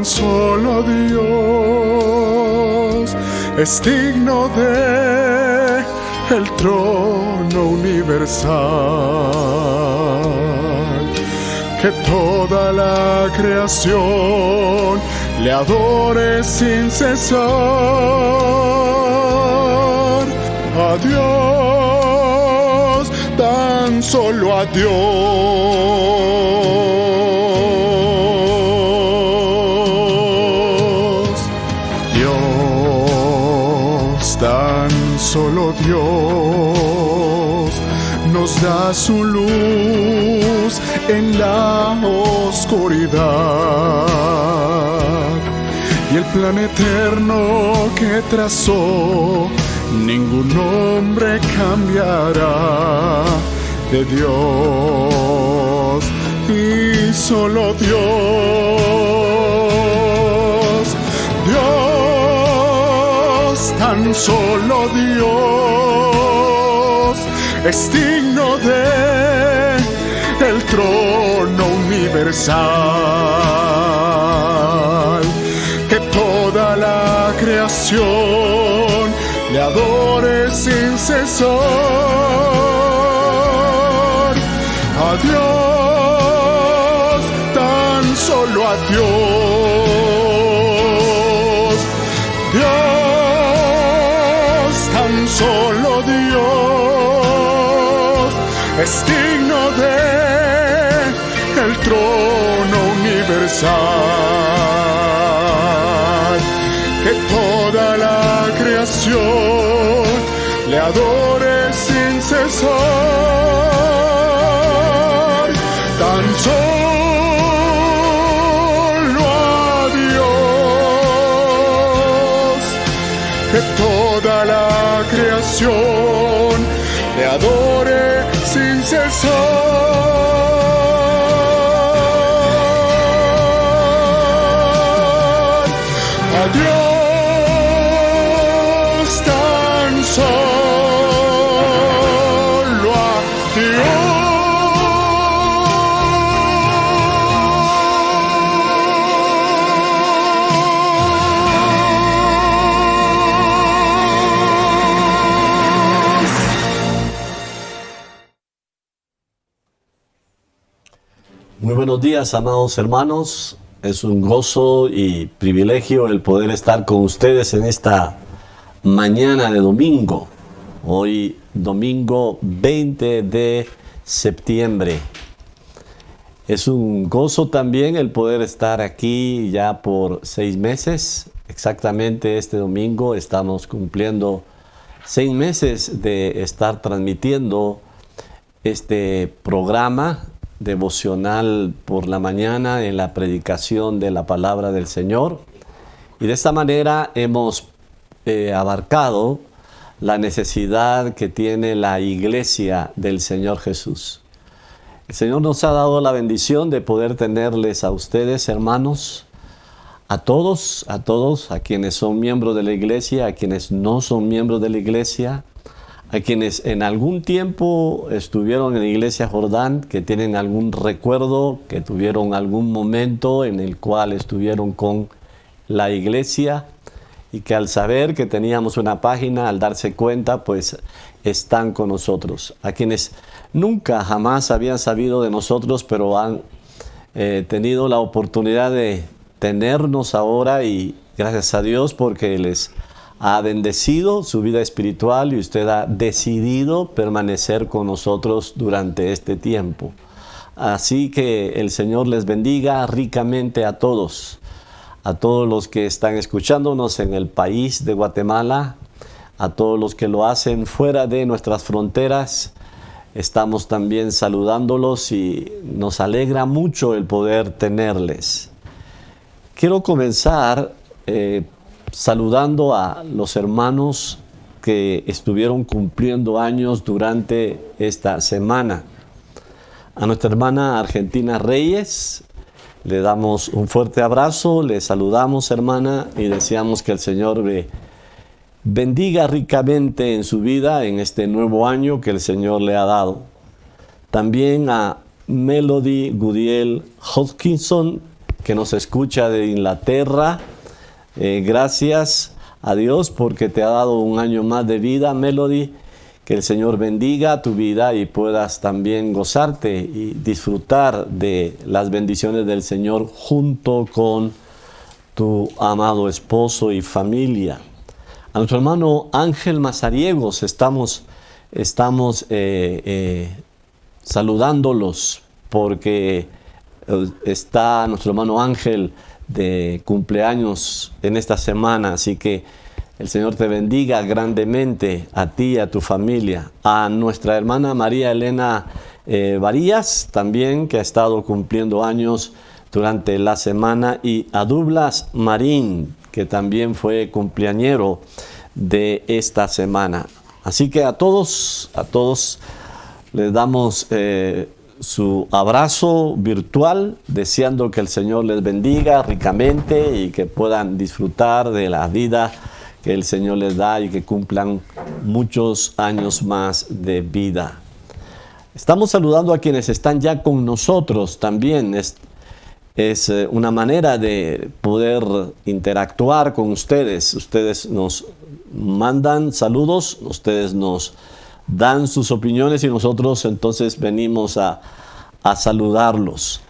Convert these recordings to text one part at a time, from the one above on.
solo Dios es digno de el trono universal. Que toda la creación le adore sin cesar. A Dios, tan solo a Dios. Dios, tan solo Dios, nos da su luz en la oscuridad, y el plan eterno que trazó ningún hombre cambiará. De Dios y solo Dios, Dios, tan solo Dios es digno de el trono universal. Que toda la creación le adore sin cesar. A Dios, tan solo a Dios. Dios, tan solo Dios es digno de el trono universal. Que toda la creación le adore sin cesar. Tan solo a Dios. Que toda la creación le adore sin cesar. A Dios, tan solo a Dios. Muy buenos días, amados hermanos. Es un gozo y privilegio el poder estar con ustedes en esta mañana de domingo. Hoy, domingo 20 de septiembre. Es un gozo también el poder estar aquí ya por 6 meses. Exactamente este domingo estamos cumpliendo 6 meses de estar transmitiendo este programa devocional por la mañana en la predicación de la palabra del Señor, y de esta manera hemos abarcado la necesidad que tiene la iglesia del Señor Jesús. El Señor nos ha dado la bendición de poder tenerles a ustedes, hermanos, a todos, a quienes son miembros de la iglesia, a quienes no son miembros de la iglesia, a quienes en algún tiempo estuvieron en la iglesia Jordán, que tienen algún recuerdo, que tuvieron algún momento en el cual estuvieron con la iglesia, y que al saber que teníamos una página, al darse cuenta, pues están con nosotros. A quienes nunca, jamás habían sabido de nosotros, pero han tenido la oportunidad de tenernos ahora, y gracias a Dios porque les ha bendecido su vida espiritual y usted ha decidido permanecer con nosotros durante este tiempo. Así que el Señor les bendiga ricamente a todos los que están escuchándonos en el país de Guatemala, a todos los que lo hacen fuera de nuestras fronteras. Estamos también saludándolos y nos alegra mucho el poder tenerles. Quiero comenzar saludando a los hermanos que estuvieron cumpliendo años durante esta semana. A nuestra hermana Argentina Reyes, le damos un fuerte abrazo, le saludamos, hermana, y deseamos que el Señor le bendiga ricamente en su vida en este nuevo año que el Señor le ha dado. También a Melody Gudiel Hodgkinson, que nos escucha de Inglaterra. Gracias a Dios porque te ha dado un año más de vida, Melody. Que el Señor bendiga tu vida y puedas también gozarte y disfrutar de las bendiciones del Señor junto con tu amado esposo y familia. A nuestro hermano Ángel Mazariegos estamos saludándolos porque está nuestro hermano Ángel de cumpleaños en esta semana, así que el Señor te bendiga grandemente a ti y a tu familia. A nuestra hermana María Elena Varías también, que ha estado cumpliendo años durante la semana, y a Douglas Marín, que también fue cumpleañero de esta semana. Así que a todos les damos su abrazo virtual, deseando que el Señor les bendiga ricamente y que puedan disfrutar de la vida que el Señor les da y que cumplan muchos años más de vida. Estamos saludando a quienes están ya con nosotros también. Es una manera de poder interactuar con ustedes. Ustedes nos mandan saludos, ustedes nos dan sus opiniones y nosotros entonces venimos a saludarlos.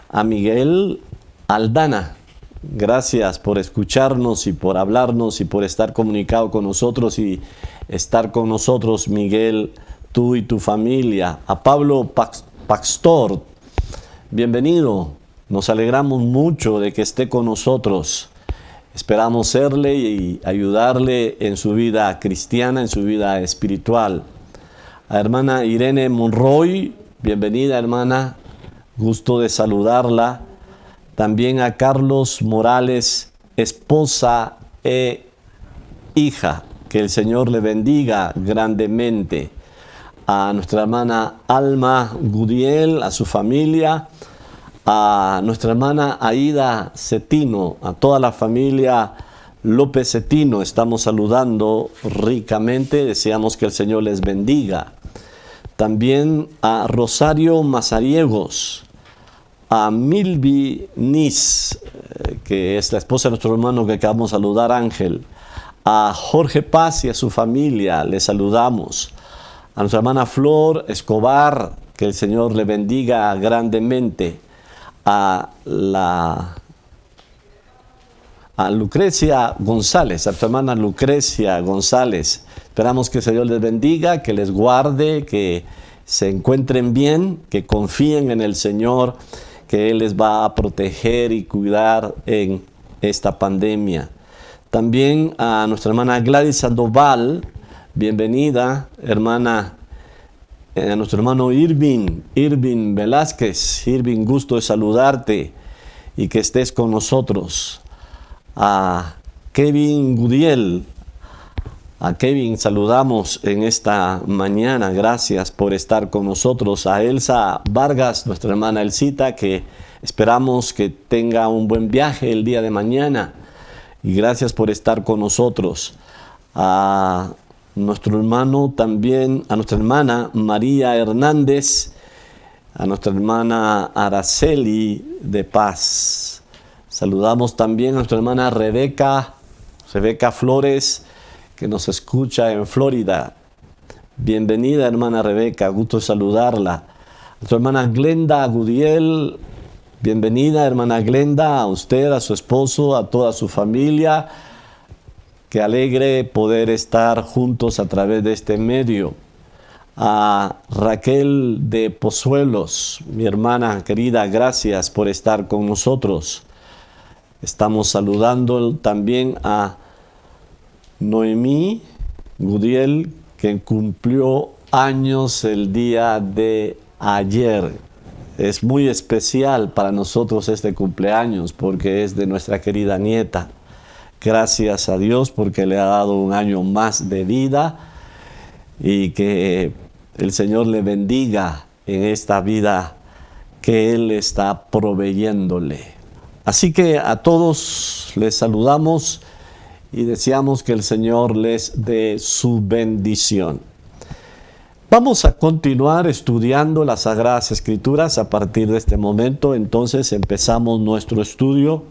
A Miguel Aldana, gracias por escucharnos y por hablarnos y por estar comunicado con nosotros y estar con nosotros, Miguel, tú y tu familia. A Pablo Pastor, bienvenido. Nos alegramos mucho de que esté con nosotros. Esperamos serle y ayudarle en su vida cristiana, en su vida espiritual. A hermana Irene Monroy, bienvenida hermana, gusto de saludarla. También a Carlos Morales, esposa e hija, que el Señor le bendiga grandemente. A nuestra hermana Alma Gudiel, a su familia. A nuestra hermana Aida Cetino, a toda la familia López Cetino, estamos saludando ricamente, deseamos que el Señor les bendiga. También a Rosario Mazariegos, a Milby Nis, que es la esposa de nuestro hermano que acabamos de saludar, Ángel. A Jorge Paz y a su familia les saludamos. A nuestra hermana Flor Escobar, que el Señor le bendiga grandemente. A Lucrecia González, a tu hermana Lucrecia González. Esperamos que el Señor les bendiga, que les guarde, que se encuentren bien, que confíen en el Señor, que Él les va a proteger y cuidar en esta pandemia. También a nuestra hermana Gladys Sandoval, bienvenida, hermana. A nuestro hermano Irving Velázquez. Irving, gusto de saludarte y que estés con nosotros. A Kevin Gudiel. A Kevin saludamos en esta mañana. Gracias por estar con nosotros. A Elsa Vargas, nuestra hermana Elsita, que esperamos que tenga un buen viaje el día de mañana. Y gracias por estar con nosotros. A nuestro hermano también, a nuestra hermana María Hernández, a nuestra hermana Araceli de Paz. Saludamos también a nuestra hermana Rebeca Flores, que nos escucha en Florida. Bienvenida hermana Rebeca, gusto de saludarla. A nuestra hermana Glenda Gudiel, bienvenida hermana Glenda, a usted, a su esposo, a toda su familia. Qué alegre poder estar juntos a través de este medio. A Raquel de Pozuelos, mi hermana querida, gracias por estar con nosotros. Estamos saludando también a Noemí Gudiel, que cumplió años el día de ayer. Es muy especial para nosotros este cumpleaños porque es de nuestra querida nieta. Gracias a Dios porque le ha dado un año más de vida y que el Señor le bendiga en esta vida que Él está proveyéndole. Así que a todos les saludamos y deseamos que el Señor les dé su bendición. Vamos a continuar estudiando las Sagradas Escrituras a partir de este momento. Entonces empezamos nuestro estudio.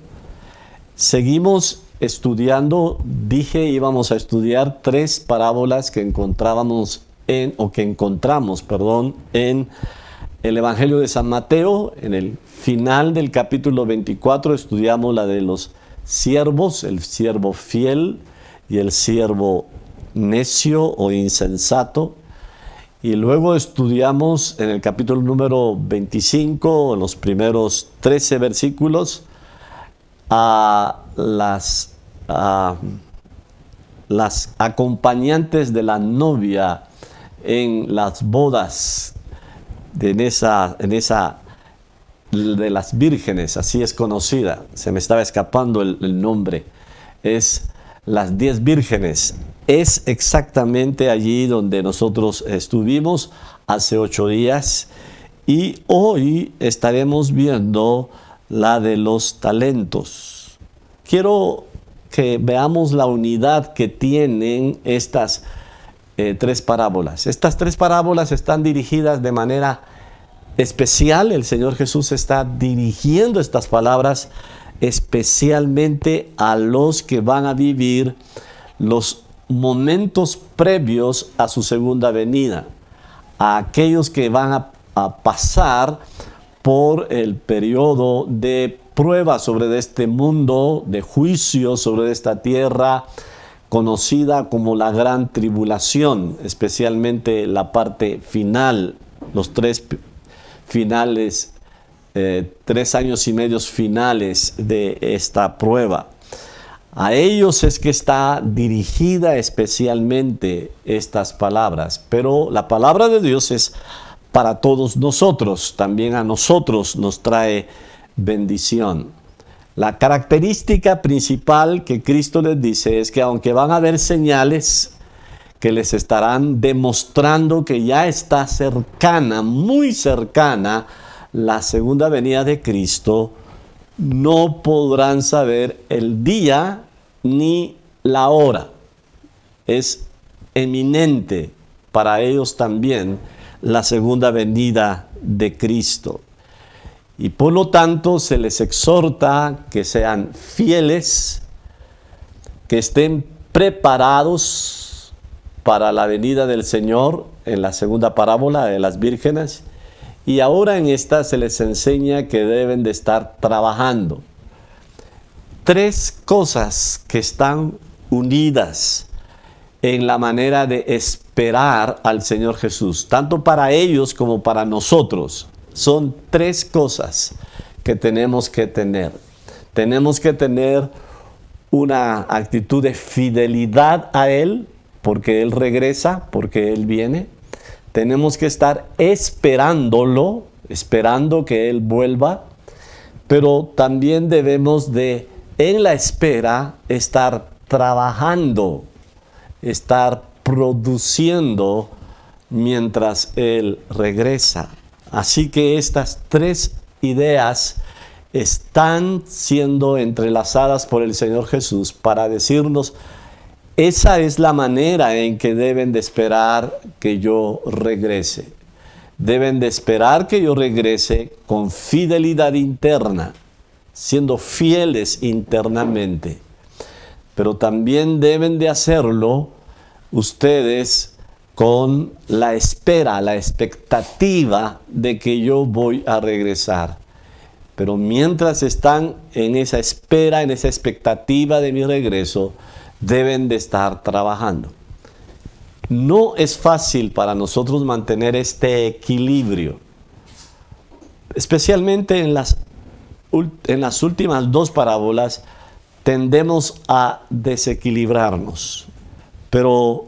Seguimos estudiando, dije íbamos a estudiar 3 parábolas que encontramos en el Evangelio de San Mateo. En el final del capítulo 24 estudiamos la de los siervos, el siervo fiel y el siervo necio o insensato. Y luego estudiamos en el capítulo número 25, en los primeros 13 versículos, a las acompañantes de la novia en las bodas de las vírgenes, así es conocida. Se me estaba escapando el nombre. Es las 10 vírgenes. Es exactamente allí donde nosotros estuvimos hace 8 días y hoy estaremos viendo la de los talentos. Quiero que veamos la unidad que tienen estas 3 parábolas. Estas 3 parábolas están dirigidas de manera especial. El Señor Jesús está dirigiendo estas palabras especialmente a los que van a vivir los momentos previos a su segunda venida, a aquellos que van a pasar por el periodo de prueba sobre este mundo, de juicio sobre esta tierra conocida como la gran tribulación, especialmente la parte final, los 3 finales, 3 años y medio finales de esta prueba. A ellos es que está dirigida especialmente estas palabras, pero la palabra de Dios es para todos nosotros, también a nosotros nos trae bendición. La característica principal que Cristo les dice es que aunque van a haber señales que les estarán demostrando que ya está cercana, muy cercana, la segunda venida de Cristo, no podrán saber el día ni la hora. Es eminente para ellos también la segunda venida de Cristo. Y por lo tanto se les exhorta que sean fieles, que estén preparados para la venida del Señor en la segunda parábola de las vírgenes. Y ahora en esta se les enseña que deben de estar trabajando. 3 cosas que están unidas en la manera de esperar al Señor Jesús, tanto para ellos como para nosotros. Son 3 cosas que tenemos que tener. Tenemos que tener una actitud de fidelidad a Él, porque Él regresa, porque Él viene. Tenemos que estar esperándolo, esperando que Él vuelva, pero también debemos de, en la espera, estar trabajando, estar produciendo mientras Él regresa. Así que estas 3 ideas están siendo entrelazadas por el Señor Jesús para decirnos: esa es la manera en que deben de esperar que yo regrese. Deben de esperar que yo regrese con fidelidad interna, siendo fieles internamente. Pero también deben de hacerlo ustedes con la espera, la expectativa de que yo voy a regresar. Pero mientras están en esa espera, en esa expectativa de mi regreso, deben de estar trabajando. No es fácil para nosotros mantener este equilibrio, especialmente en las últimas 2 parábolas tendemos a desequilibrarnos. Pero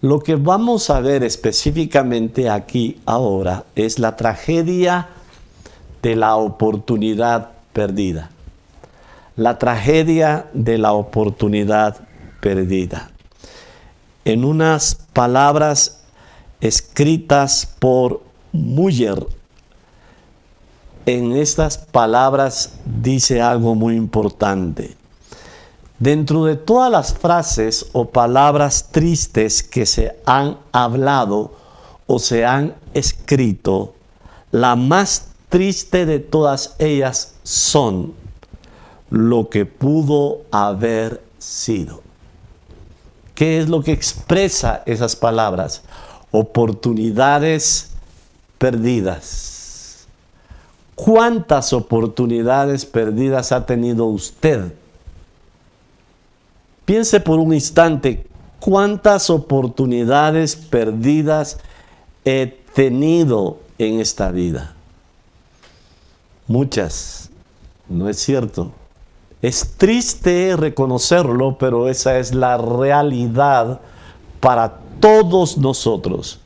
lo que vamos a ver específicamente aquí ahora es la tragedia de la oportunidad perdida. La tragedia de la oportunidad perdida. En unas palabras escritas por Müller, en estas palabras dice algo muy importante. Dentro de todas las frases o palabras tristes que se han hablado o se han escrito, la más triste de todas ellas son lo que pudo haber sido. ¿Qué es lo que expresa esas palabras? Oportunidades perdidas. ¿Cuántas oportunidades perdidas ha tenido usted? Piense por un instante, ¿cuántas oportunidades perdidas he tenido en esta vida? Muchas, ¿no es cierto? Es triste reconocerlo, pero esa es la realidad para todos nosotros.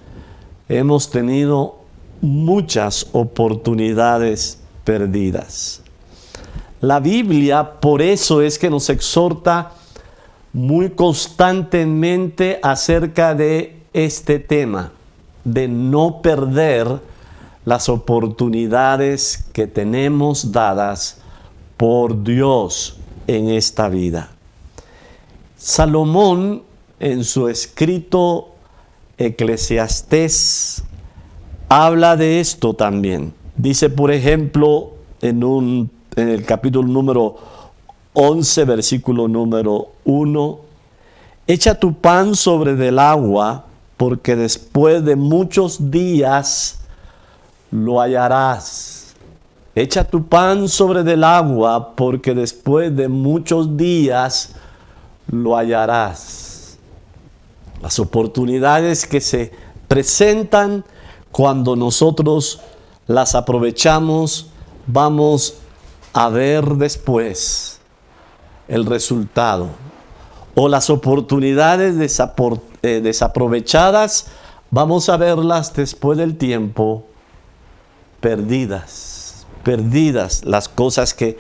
Hemos tenido muchas oportunidades perdidas. La Biblia, por eso es que nos exhorta muy constantemente acerca de este tema, de no perder las oportunidades que tenemos dadas por Dios en esta vida. Salomón, en su escrito Eclesiastés, habla de esto también. Dice, por ejemplo, en el capítulo número 11, versículo número 1, echa tu pan sobre del agua, porque después de muchos días lo hallarás. Echa tu pan sobre del agua, porque después de muchos días lo hallarás. Las oportunidades que se presentan cuando nosotros las aprovechamos, vamos a ver después el resultado. O las oportunidades desaprovechadas, vamos a verlas después del tiempo perdidas las cosas que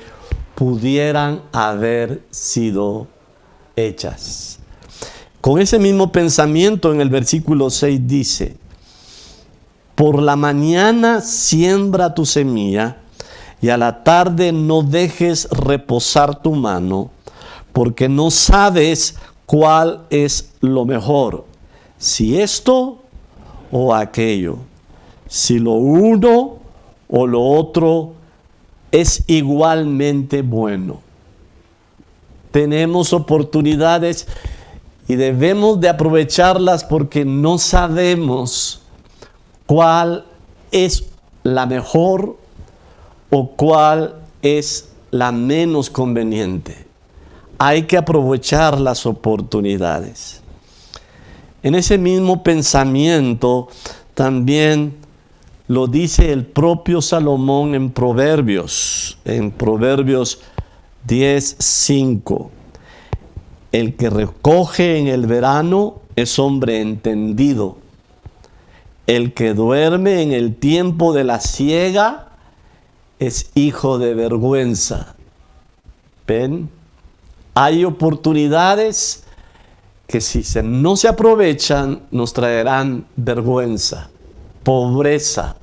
pudieran haber sido hechas. Con ese mismo pensamiento, en el versículo 6 dice, por la mañana siembra tu semilla, y a la tarde no dejes reposar tu mano, porque no sabes cuál es lo mejor, si esto o aquello, si lo uno o lo otro es igualmente bueno. Tenemos oportunidades y debemos de aprovecharlas porque no sabemos cuál es la mejor o cuál es la menos conveniente. Hay que aprovechar las oportunidades. En ese mismo pensamiento también lo dice el propio Salomón en Proverbios 10:5. El que recoge en el verano es hombre entendido. El que duerme en el tiempo de la siega es hijo de vergüenza. ¿Ven? Hay oportunidades que si no se aprovechan nos traerán vergüenza, pobreza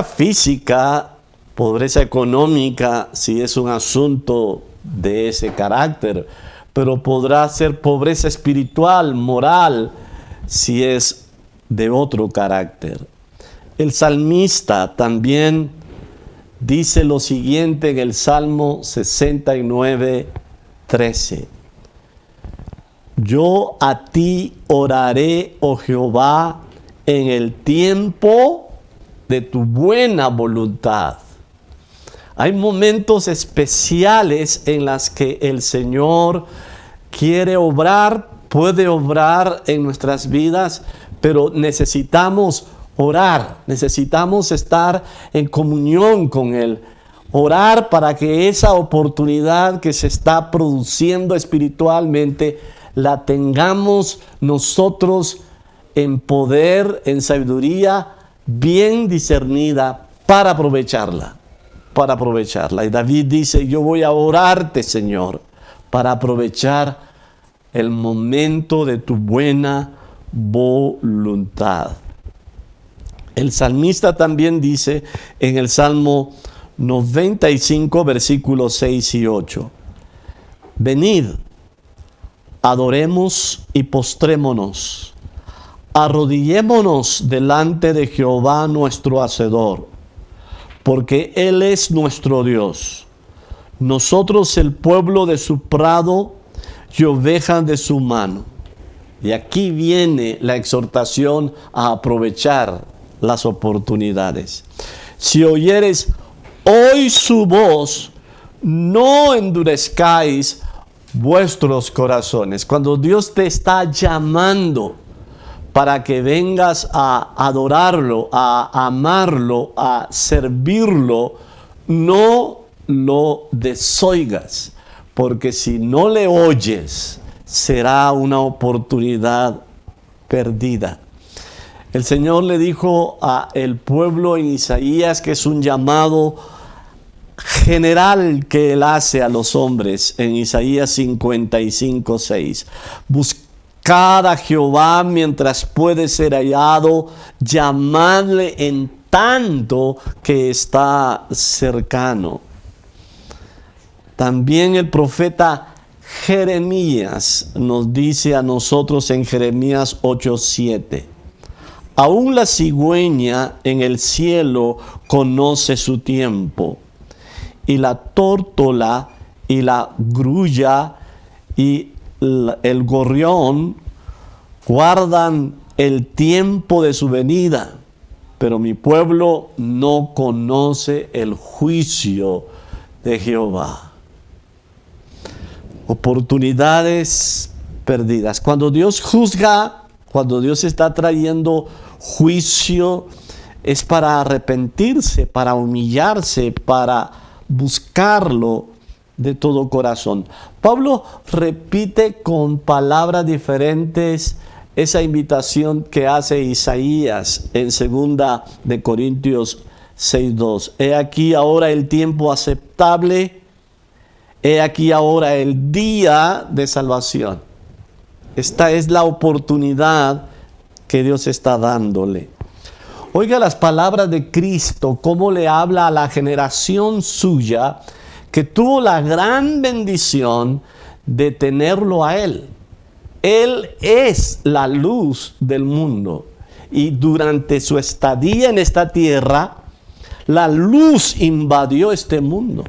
física, pobreza económica, si es un asunto de ese carácter, pero podrá ser pobreza espiritual, moral, si es de otro carácter. El salmista también dice lo siguiente en el Salmo 69:13. Yo a ti oraré, oh Jehová, en el tiempo de tu buena voluntad. Hay momentos especiales en los que el Señor quiere obrar, puede obrar en nuestras vidas, pero necesitamos orar, necesitamos estar en comunión con Él. Orar para que esa oportunidad que se está produciendo espiritualmente la tengamos nosotros en poder, en sabiduría, bien discernida para aprovecharla. Y David dice, yo voy a orarte, Señor, para aprovechar el momento de tu buena voluntad. El salmista también dice en el Salmo 95, versículos 6 y 8, venid, adoremos y postrémonos, arrodillémonos delante de Jehová nuestro Hacedor, porque Él es nuestro Dios. Nosotros el pueblo de su prado y ovejas de su mano. Y aquí viene la exhortación a aprovechar las oportunidades. Si oyeres hoy su voz, no endurezcáis vuestros corazones. Cuando Dios te está llamando para que vengas a adorarlo, a amarlo, a servirlo, no lo desoigas, porque si no le oyes, será una oportunidad perdida. El Señor le dijo al pueblo en Isaías que es un llamado general que Él hace a los hombres en Isaías 55:6. Buscad a Jehová mientras puede ser hallado, llamadle en tanto que está cercano. También el profeta Jeremías nos dice a nosotros en Jeremías 8:7. Aún la cigüeña en el cielo conoce su tiempo, y la tórtola y la grulla y el gorrión guardan el tiempo de su venida, pero mi pueblo no conoce el juicio de Jehová. Oportunidades perdidas. Cuando Dios juzga, cuando Dios está trayendo juicio, es para arrepentirse, para humillarse, para buscarlo de todo corazón. Pablo repite con palabras diferentes esa invitación que hace Isaías en 2 de Corintios 6:2. He aquí ahora el tiempo aceptable, he aquí ahora el día de salvación. Esta es la oportunidad que Dios está dándole. Oiga las palabras de Cristo, cómo le habla a la generación suya que tuvo la gran bendición de tenerlo a Él. Él es la luz del mundo. Y durante su estadía en esta tierra, la luz invadió este mundo.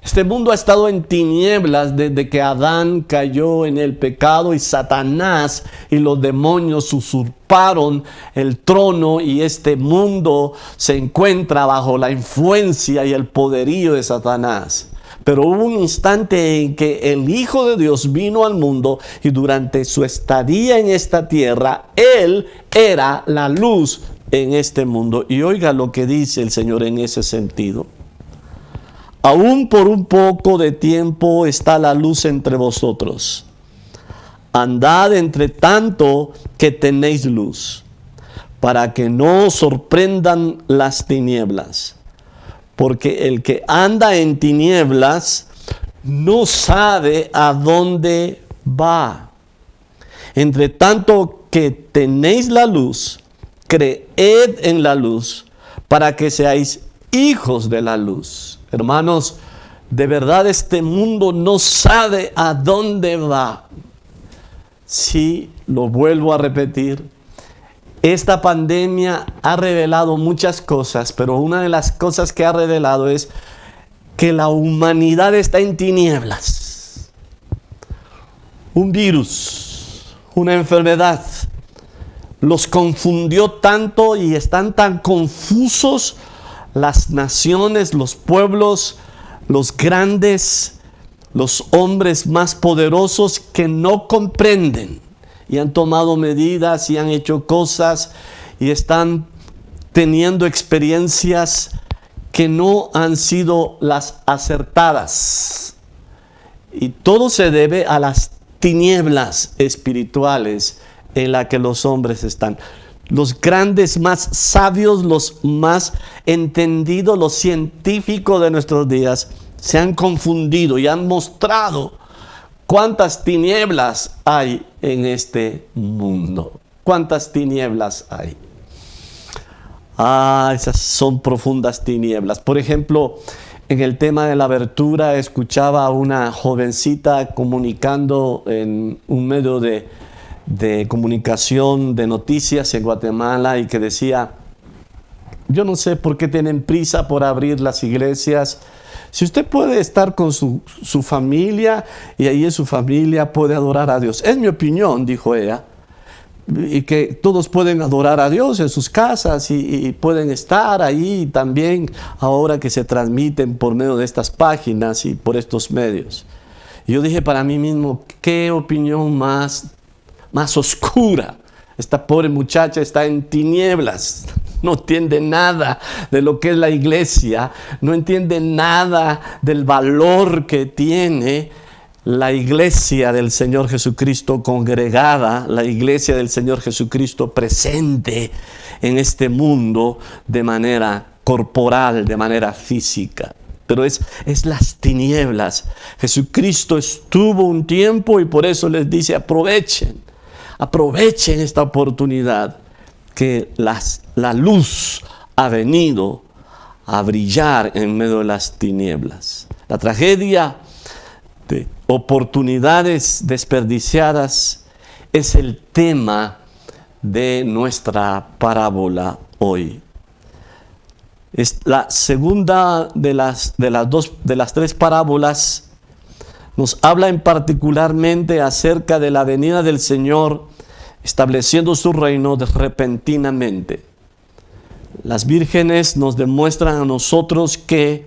Este mundo ha estado en tinieblas desde que Adán cayó en el pecado y Satanás y los demonios usurparon el trono, y este mundo se encuentra bajo la influencia y el poderío de Satanás. Pero hubo un instante en que el Hijo de Dios vino al mundo, y durante su estadía en esta tierra, Él era la luz en este mundo. Y oiga lo que dice el Señor en ese sentido. Aún por un poco de tiempo está la luz entre vosotros. Andad entre tanto que tenéis luz, para que no os sorprendan las tinieblas. Porque el que anda en tinieblas no sabe a dónde va. Entre tanto que tenéis la luz, creed en la luz, para que seáis hijos de la luz. Hermanos, de verdad este mundo no sabe a dónde va. Sí, lo vuelvo a repetir. Esta pandemia ha revelado muchas cosas, pero una de las cosas que ha revelado es que la humanidad está en tinieblas. Un virus, una enfermedad, los confundió tanto y están tan confusos las naciones, los pueblos, los grandes, los hombres más poderosos, que no comprenden y han tomado medidas y han hecho cosas y están teniendo experiencias que no han sido las acertadas. Y todo se debe a las tinieblas espirituales en las que los hombres están. Los grandes más sabios, los más entendidos, los científicos de nuestros días se han confundido y han mostrado cuántas tinieblas hay en este mundo. Cuántas tinieblas hay. Esas son profundas tinieblas. Por ejemplo, en el tema de la abertura, escuchaba a una jovencita comunicando en un medio de de comunicación, de noticias en Guatemala, y que decía: yo no sé por qué tienen prisa por abrir las iglesias. Si usted puede estar con su familia, y ahí en su familia puede adorar a Dios. Es mi opinión, dijo ella, y que todos pueden adorar a Dios en sus casas y pueden estar ahí también ahora que se transmiten por medio de estas páginas y por estos medios. Y yo dije para mí mismo: qué opinión más oscura. Esta pobre muchacha está en tinieblas, no entiende nada de lo que es la iglesia, no entiende nada del valor que tiene la iglesia del Señor Jesucristo congregada, la iglesia del Señor Jesucristo presente en este mundo de manera corporal, de manera física. Pero es las tinieblas. Jesucristo estuvo un tiempo, y por eso les dice: aprovechen esta oportunidad, que la luz ha venido a brillar en medio de las tinieblas. La tragedia de oportunidades desperdiciadas es el tema de nuestra parábola hoy. Es la segunda de las tres parábolas. Nos habla en particularmente acerca de la venida del Señor, estableciendo su reino repentinamente. Las vírgenes nos demuestran a nosotros que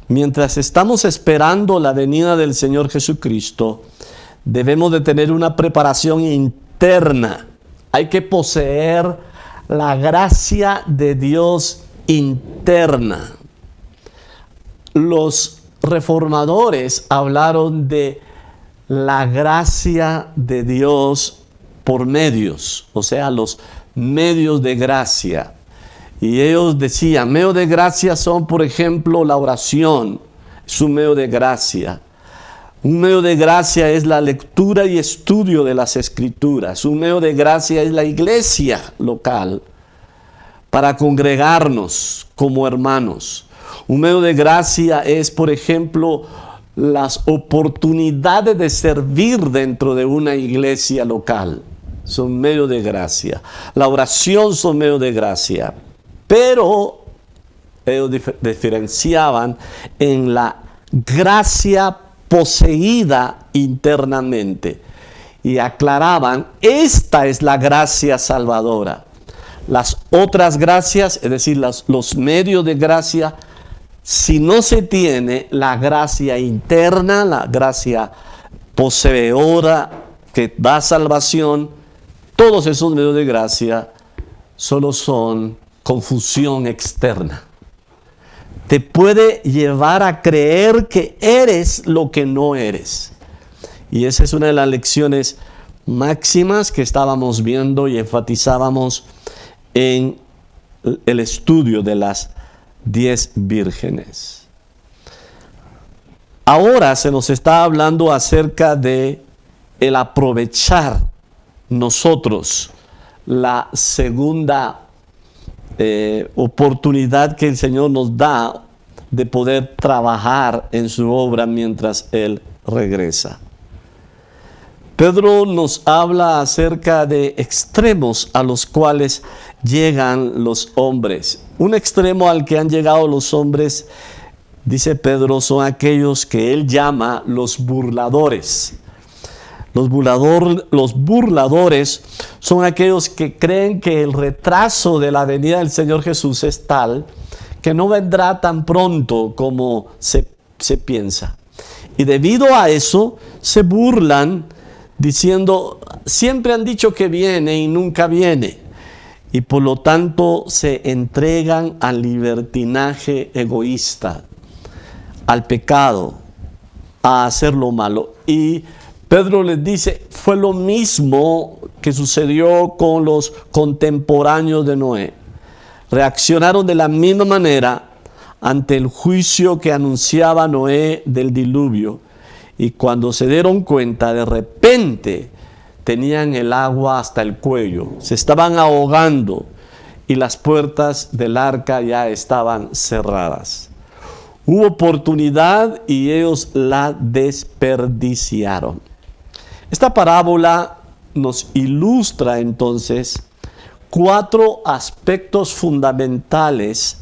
mientras estamos esperando la venida del Señor Jesucristo, debemos de tener una preparación interna. Hay que poseer la gracia de Dios interna. Los reformadores hablaron de la gracia de Dios por medios, o sea, los medios de gracia. Y ellos decían: medios de gracia son, por ejemplo, la oración, es un medio de gracia. Un medio de gracia es la lectura y estudio de las Escrituras. Un medio de gracia es la iglesia local, para congregarnos como hermanos. Un medio de gracia es, por ejemplo, las oportunidades de servir dentro de una iglesia local. Son medio de gracia. La oración son medio de gracia. Pero ellos diferenciaban en la gracia poseída internamente. Y aclaraban: esta es la gracia salvadora. Las otras gracias, es decir, los medios de gracia, si no se tiene la gracia interna, la gracia poseedora que da salvación, todos esos medios de gracia solo son confusión externa. Te puede llevar a creer que eres lo que no eres. Y esa es una de las lecciones máximas que estábamos viendo y enfatizábamos en el estudio de las 10 vírgenes. Ahora se nos está hablando acerca de el aprovechar nosotros la segunda oportunidad que el Señor nos da de poder trabajar en su obra mientras Él regresa. Pedro nos habla acerca de extremos a los cuales llegan los hombres. Un extremo al que han llegado los hombres, dice Pedro, son aquellos que él llama los burladores. Los burladores son aquellos que creen que el retraso de la venida del Señor Jesús es tal que no vendrá tan pronto como se piensa. Y debido a eso se burlan diciendo: siempre han dicho que viene y nunca viene. Y por lo tanto se entregan al libertinaje egoísta, al pecado, a hacer lo malo. Y Pedro les dice: fue lo mismo que sucedió con los contemporáneos de Noé. Reaccionaron de la misma manera ante el juicio que anunciaba Noé del diluvio. Y cuando se dieron cuenta, de repente tenían el agua hasta el cuello, se estaban ahogando y las puertas del arca ya estaban cerradas. Hubo oportunidad y ellos la desperdiciaron. Esta parábola nos ilustra entonces 4 aspectos fundamentales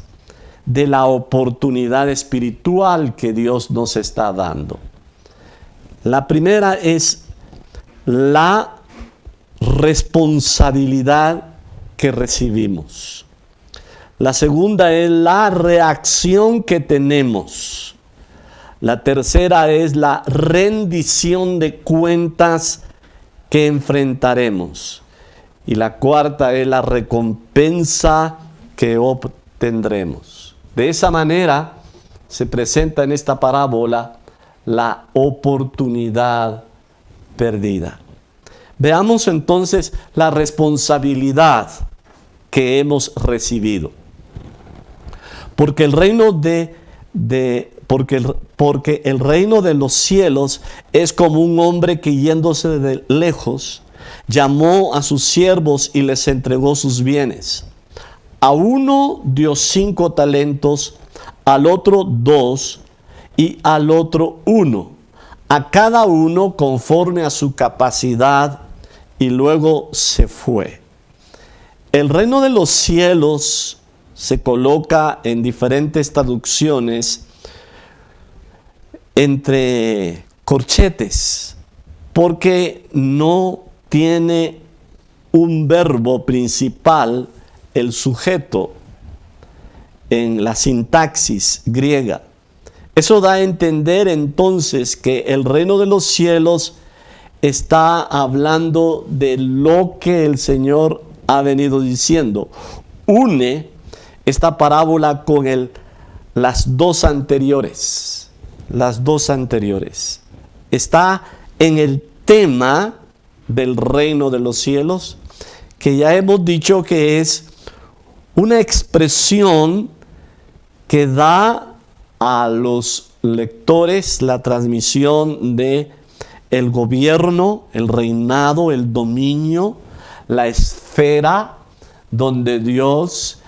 de la oportunidad espiritual que Dios nos está dando. La primera es la responsabilidad que recibimos. La segunda es la reacción que tenemos. La tercera es la rendición de cuentas que enfrentaremos. Y la cuarta es la recompensa que obtendremos. De esa manera se presenta en esta parábola la oportunidad perdida. Veamos entonces la responsabilidad que hemos recibido. Porque el reino porque el reino de los cielos es como un hombre que yéndose de lejos, llamó a sus siervos y les entregó sus bienes. A uno dio 5 talentos, al otro 2 y al otro 1. A cada uno conforme a su capacidad, y luego se fue. El reino de los cielos se coloca en diferentes traducciones entre corchetes, porque no tiene un verbo principal, el sujeto, en la sintaxis griega. Eso da a entender entonces que el reino de los cielos está hablando de lo que el Señor ha venido diciendo. Une esta parábola con las dos anteriores. Las dos anteriores. Está en el tema del reino de los cielos, que ya hemos dicho que es una expresión que da a los lectores la transmisión de el gobierno, el reinado, el dominio, la esfera donde Dios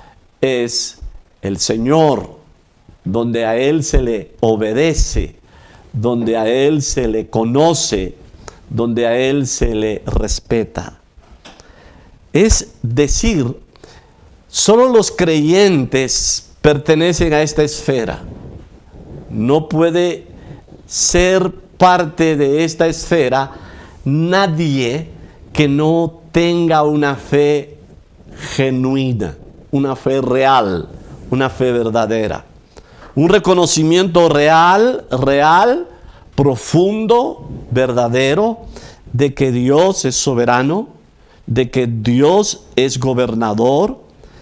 es el Señor, donde a Él se le obedece, donde a Él se le conoce, donde a Él se le respeta. Es decir, solo los creyentes pertenecen a esta esfera. No puede ser parte de esta esfera nadie que no tenga una fe genuina, una fe real, una fe verdadera. Un reconocimiento real, profundo, verdadero, de que Dios es soberano, de que Dios es gobernador,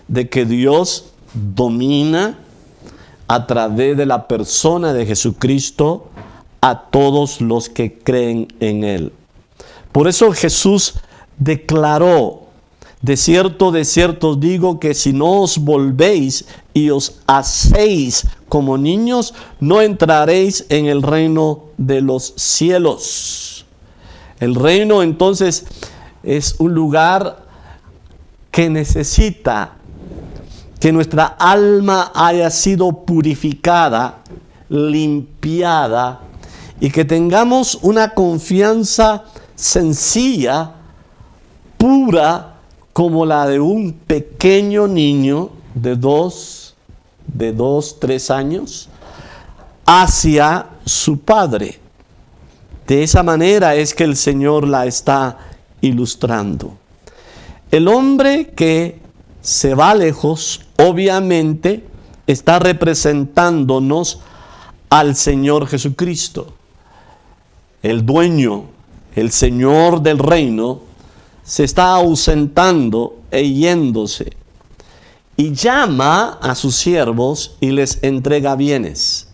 de que Dios domina a través de la persona de Jesucristo a todos los que creen en Él. Por eso Jesús declaró: de cierto os digo que si no os volvéis y os hacéis como niños, no entraréis en el reino de los cielos. El reino entonces es un lugar que necesita que nuestra alma haya sido purificada, limpiada, y que tengamos una confianza sencilla, pura, como la de un pequeño niño de 3 años, hacia su padre. De esa manera es que el Señor la está ilustrando. El hombre que se va lejos, obviamente, está representándonos al Señor Jesucristo. El dueño, el Señor del reino, se está ausentando e yéndose, y llama a sus siervos y les entrega bienes.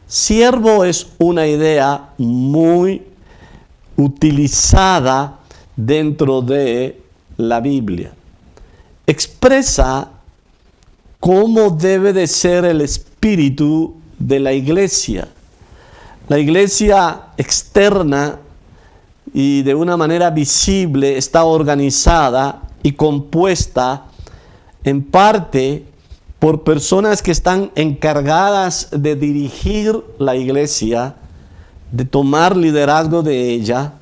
Siervo es una idea muy utilizada dentro de la Biblia. Expresa cómo debe de ser el espíritu de la iglesia. La iglesia externa y de una manera visible está organizada y compuesta en parte por personas que están encargadas de dirigir la iglesia, de tomar liderazgo de ella,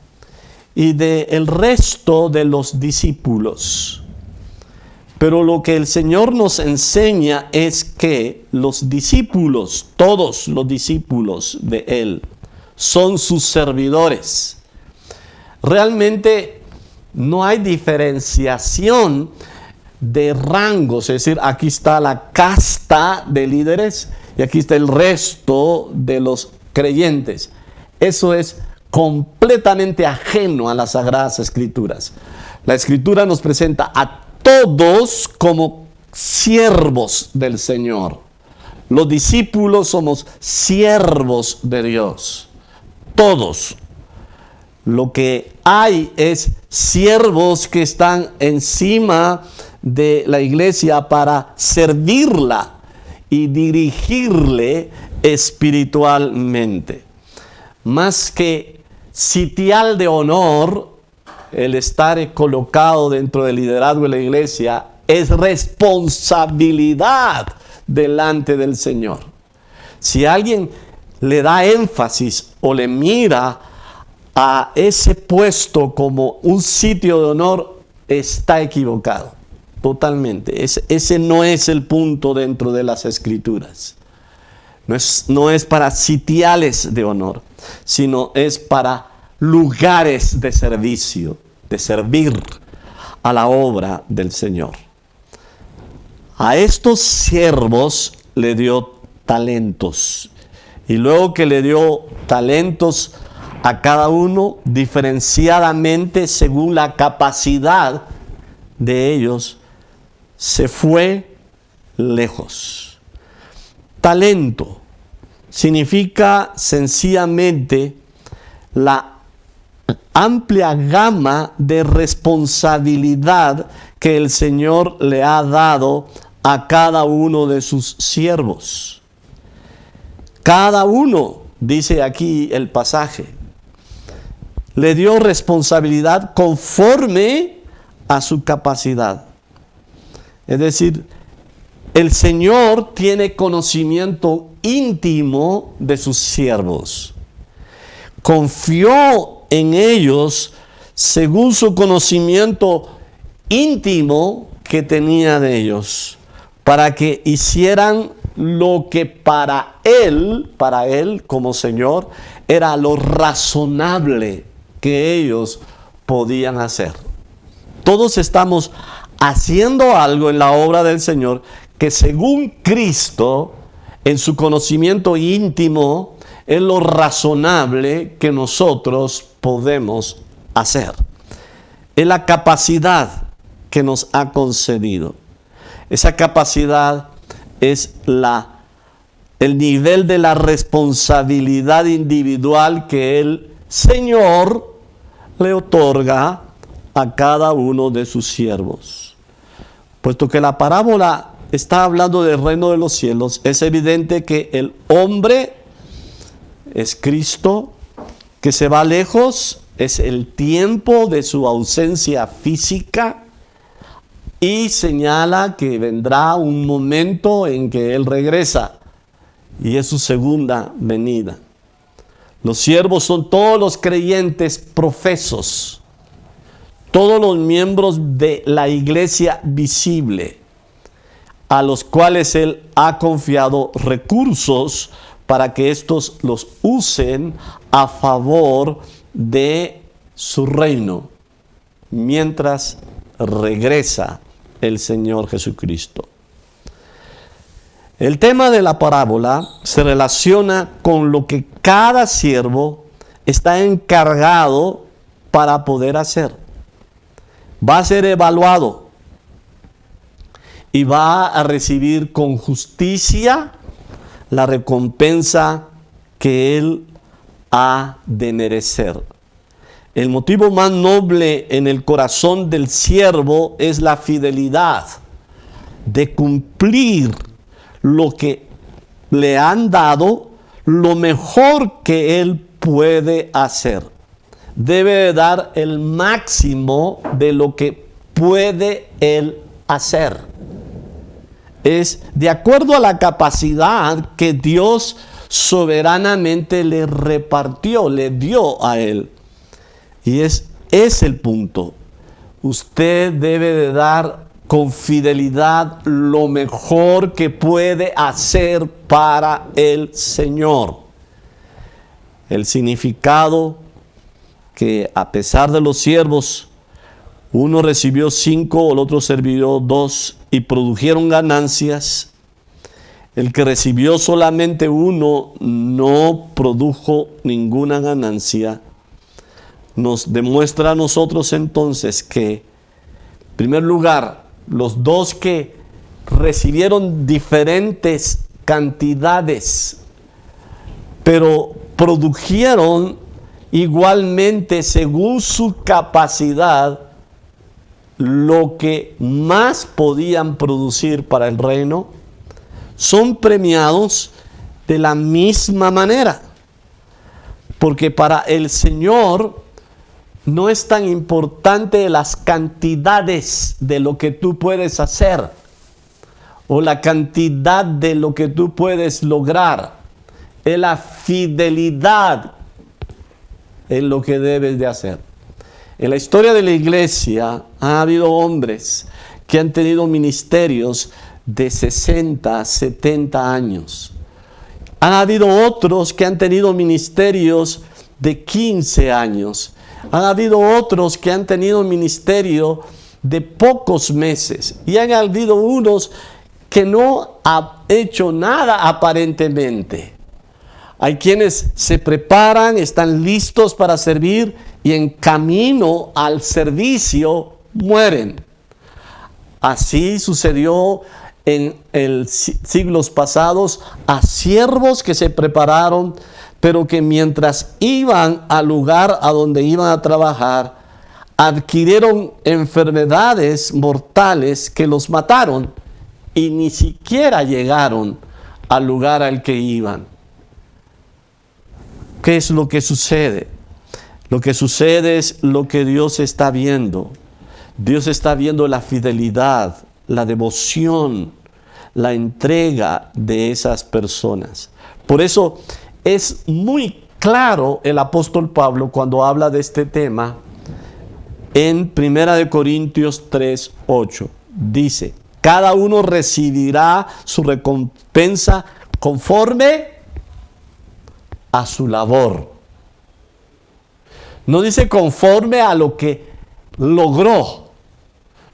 y del resto de los discípulos. Pero lo que el Señor nos enseña es que los discípulos, todos los discípulos de Él, son sus servidores. Realmente no hay diferenciación de rangos, es decir, aquí está la casta de líderes y aquí está el resto de los creyentes. Eso es completamente ajeno a las Sagradas Escrituras. La Escritura nos presenta a todos como siervos del Señor. Los discípulos somos siervos de Dios. Todos. Lo que hay es siervos que están encima de la iglesia para servirla y dirigirle espiritualmente. Más que sitial de honor, el estar colocado dentro del liderazgo de la iglesia es responsabilidad delante del Señor. Si alguien le da énfasis o le mira a ese puesto como un sitio de honor, está equivocado totalmente. Ese no es el punto dentro de las Escrituras. No es para sitiales de honor, sino es para lugares de servicio, de servir a la obra del Señor. A estos siervos le dio talentos, y luego que le dio talentos a cada uno diferenciadamente según la capacidad de ellos, se fue lejos. Talento significa sencillamente la amplia gama de responsabilidad que el Señor le ha dado a cada uno de sus siervos. Cada uno, dice aquí el pasaje, le dio responsabilidad conforme a su capacidad. Es decir, el Señor tiene conocimiento íntimo de sus siervos. Confió en ellos según su conocimiento íntimo que tenía de ellos, para que hicieran lo que para él como Señor, era lo razonable que ellos podían hacer. Todos estamos haciendo algo en la obra del Señor que según Cristo, en su conocimiento íntimo, es lo razonable que nosotros podemos hacer. Es la capacidad que nos ha concedido. Esa capacidad es el nivel de la responsabilidad individual que el Señor le otorga a cada uno de sus siervos. Puesto que la parábola está hablando del reino de los cielos, es evidente que el hombre es Cristo, que se va lejos, es el tiempo de su ausencia física, y señala que vendrá un momento en que Él regresa, y es su segunda venida. Los siervos son todos los creyentes profesos, todos los miembros de la iglesia visible, a los cuales Él ha confiado recursos para que estos los usen a favor de su reino, mientras regresa el Señor Jesucristo. El tema de la parábola se relaciona con lo que cada siervo está encargado para poder hacer. Va a ser evaluado y va a recibir con justicia la recompensa que él ha de merecer. El motivo más noble en el corazón del siervo es la fidelidad de cumplir lo que le han dado, lo mejor que él puede hacer. Debe dar el máximo de lo que puede él hacer. Es de acuerdo a la capacidad que Dios soberanamente le repartió, le dio a él. Y es es el punto. Usted debe de dar con fidelidad lo mejor que puede hacer para el Señor. El significado que a pesar de los siervos, uno recibió 5, el otro recibió 2 y produjeron ganancias. El que recibió solamente 1 no produjo ninguna ganancia. Nos demuestra a nosotros entonces que, en primer lugar, los 2 que recibieron diferentes cantidades, pero produjeron igualmente según su capacidad lo que más podían producir para el reino, son premiados de la misma manera. Porque para el Señor no es tan importante las cantidades de lo que tú puedes hacer o la cantidad de lo que tú puedes lograr. Es la fidelidad en lo que debes de hacer. En la historia de la iglesia ha habido hombres que han tenido ministerios de 60, 70 años. Ha habido otros que han tenido ministerios de 15 años. Ha habido otros que han tenido ministerio de pocos meses. Y han habido unos que no han hecho nada aparentemente. Hay quienes se preparan, están listos para servir y en camino al servicio mueren. Así sucedió en siglos pasados a siervos que se prepararon, pero que mientras iban al lugar a donde iban a trabajar, adquirieron enfermedades mortales que los mataron y ni siquiera llegaron al lugar al que iban. ¿Qué es lo que sucede? Lo que sucede es lo que Dios está viendo. Dios está viendo la fidelidad, la devoción, la entrega de esas personas. Por eso es muy claro el apóstol Pablo cuando habla de este tema en 1 Corintios 3:8. Dice, cada uno recibirá su recompensa conforme a su labor. No dice conforme a lo que logró.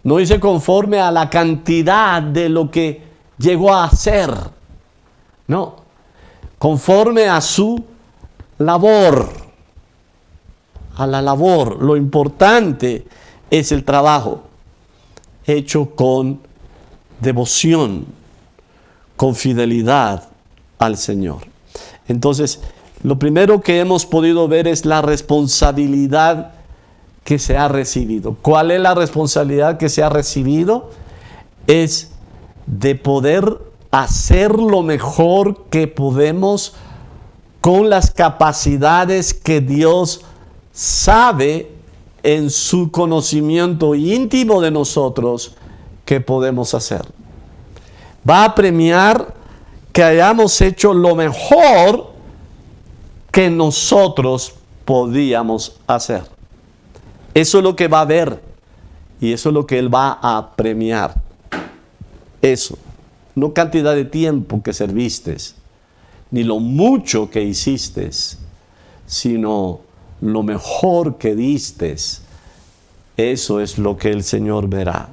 No dice conforme a la cantidad de lo que llegó a hacer. No. Conforme a su labor. A la labor. Lo importante es el trabajo hecho con devoción, con fidelidad al Señor. Entonces, lo primero que hemos podido ver es la responsabilidad que se ha recibido. ¿Cuál es la responsabilidad que se ha recibido? Es de poder hacer lo mejor que podemos con las capacidades que Dios sabe en su conocimiento íntimo de nosotros que podemos hacer. Va a premiar que hayamos hecho lo mejor que nosotros podíamos hacer. Eso es lo que va a ver y eso es lo que Él va a premiar. Eso, no cantidad de tiempo que serviste, ni lo mucho que hiciste, sino lo mejor que diste. Eso es lo que el Señor verá.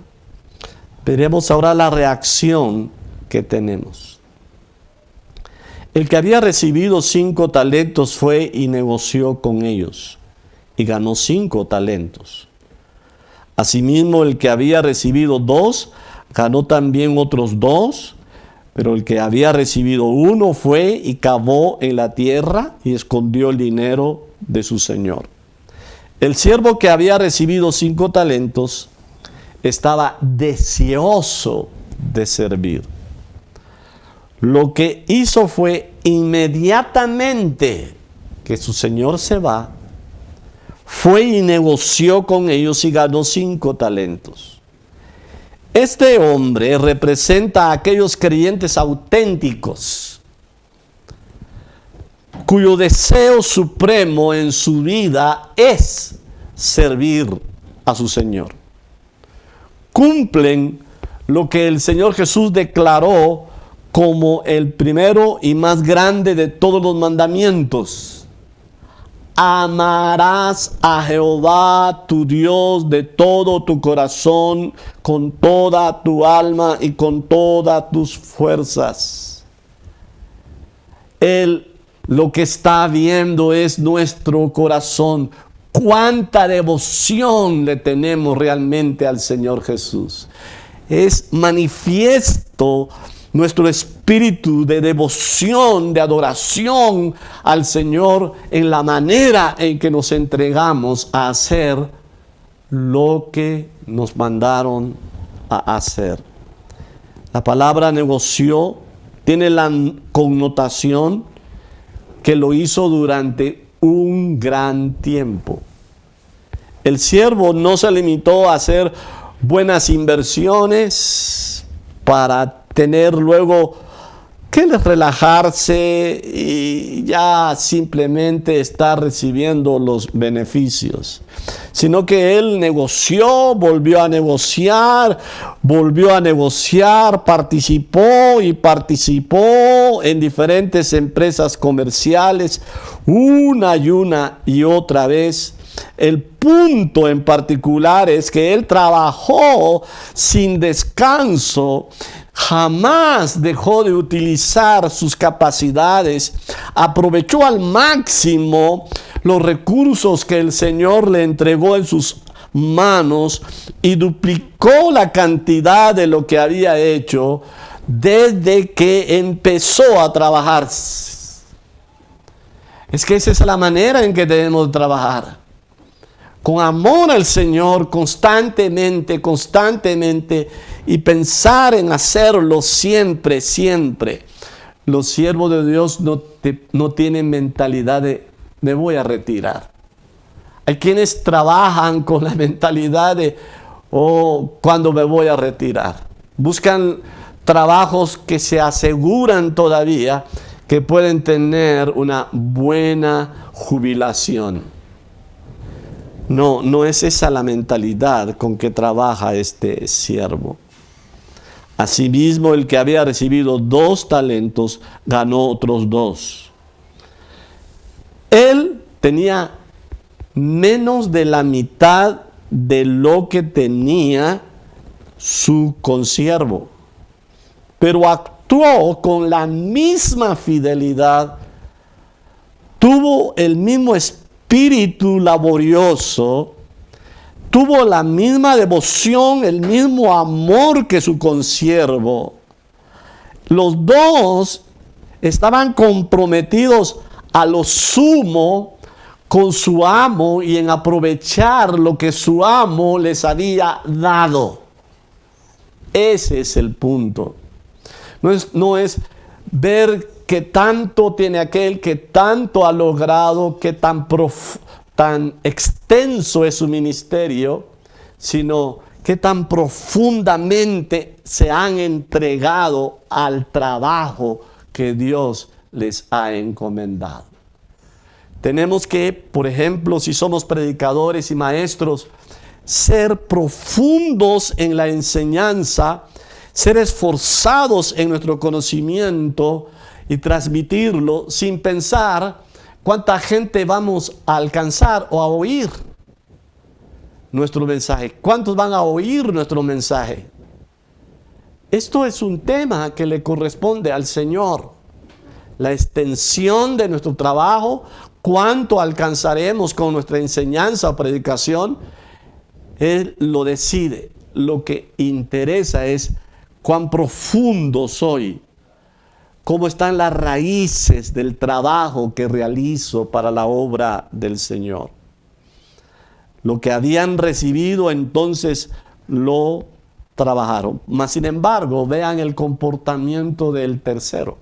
Veremos ahora la reacción que tenemos. El que había recibido 5 talentos fue y negoció con ellos y ganó 5 talentos. Asimismo, el que había recibido 2 ganó también otros 2, pero el que había recibido 1 fue y cavó en la tierra y escondió el dinero de su señor. El siervo que había recibido 5 talentos estaba deseoso de servir. Lo que hizo fue inmediatamente que su señor se va, fue y negoció con ellos y ganó 5 talentos. Este hombre representa a aquellos creyentes auténticos, cuyo deseo supremo en su vida es servir a su Señor. Cumplen lo que el Señor Jesús declaró como el primero y más grande de todos los mandamientos. Amarás a Jehová tu Dios de todo tu corazón, con toda tu alma y con todas tus fuerzas. Él lo que está viendo es nuestro corazón. Cuánta devoción le tenemos realmente al Señor Jesús. Es manifiesto nuestro espíritu de devoción, de adoración al Señor en la manera en que nos entregamos a hacer lo que nos mandaron a hacer. La palabra negoció tiene la connotación que lo hizo durante un gran tiempo. El siervo no se limitó a hacer buenas inversiones para tener luego que relajarse y ya simplemente estar recibiendo los beneficios, sino que él negoció, volvió a negociar, participó en diferentes empresas comerciales una y otra vez. El punto en particular es que él trabajó sin descanso, jamás dejó de utilizar sus capacidades, aprovechó al máximo los recursos que el Señor le entregó en sus manos y duplicó la cantidad de lo que había hecho desde que empezó a trabajar. Es que esa es la manera en que debemos trabajar. Con amor al Señor constantemente y pensar en hacerlo siempre. Los siervos de Dios no tienen mentalidad de me voy a retirar. Hay quienes trabajan con la mentalidad de ¿cuándo me voy a retirar? Buscan trabajos que se aseguran todavía que pueden tener una buena jubilación. No es esa la mentalidad con que trabaja este siervo. Asimismo, el que había recibido 2 talentos, ganó otros 2. Él tenía menos de la mitad de lo que tenía su consiervo, pero actuó con la misma fidelidad, tuvo el mismo espíritu laborioso, tuvo la misma devoción, el mismo amor que su consiervo. Los 2 estaban comprometidos a lo sumo con su amo y en aprovechar lo que su amo les había dado. Ese es el punto. No es ver qué tanto tiene aquel, qué tanto ha logrado, qué tan extenso es su ministerio, sino qué tan profundamente se han entregado al trabajo que Dios les ha encomendado. Tenemos que, por ejemplo, si somos predicadores y maestros, ser profundos en la enseñanza, ser esforzados en nuestro conocimiento y transmitirlo sin pensar cuánta gente vamos a alcanzar o a oír nuestro mensaje. ¿Cuántos van a oír nuestro mensaje? Esto es un tema que le corresponde al Señor. La extensión de nuestro trabajo, cuánto alcanzaremos con nuestra enseñanza o predicación, Él lo decide. Lo que interesa es cuán profundo soy, cómo están las raíces del trabajo que realizo para la obra del Señor. Lo que habían recibido, entonces lo trabajaron. Mas, sin embargo, vean el comportamiento del tercero.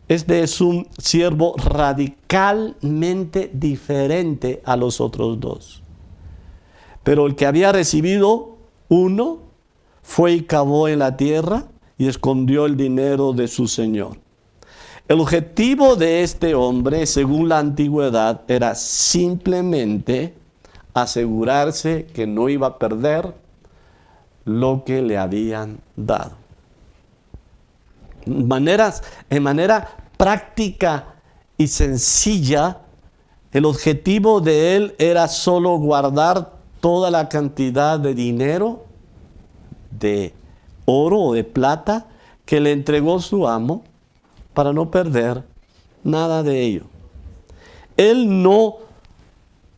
Este es un siervo radicalmente diferente a los otros 2. Pero el que había recibido 1 fue y cavó en la tierra y escondió el dinero de su señor. El objetivo de este hombre, según la antigüedad, era simplemente asegurarse que no iba a perder lo que le habían dado. En manera práctica y sencilla, el objetivo de él era solo guardar toda la cantidad de dinero, de oro o de plata que le entregó su amo para no perder nada de ello. Él no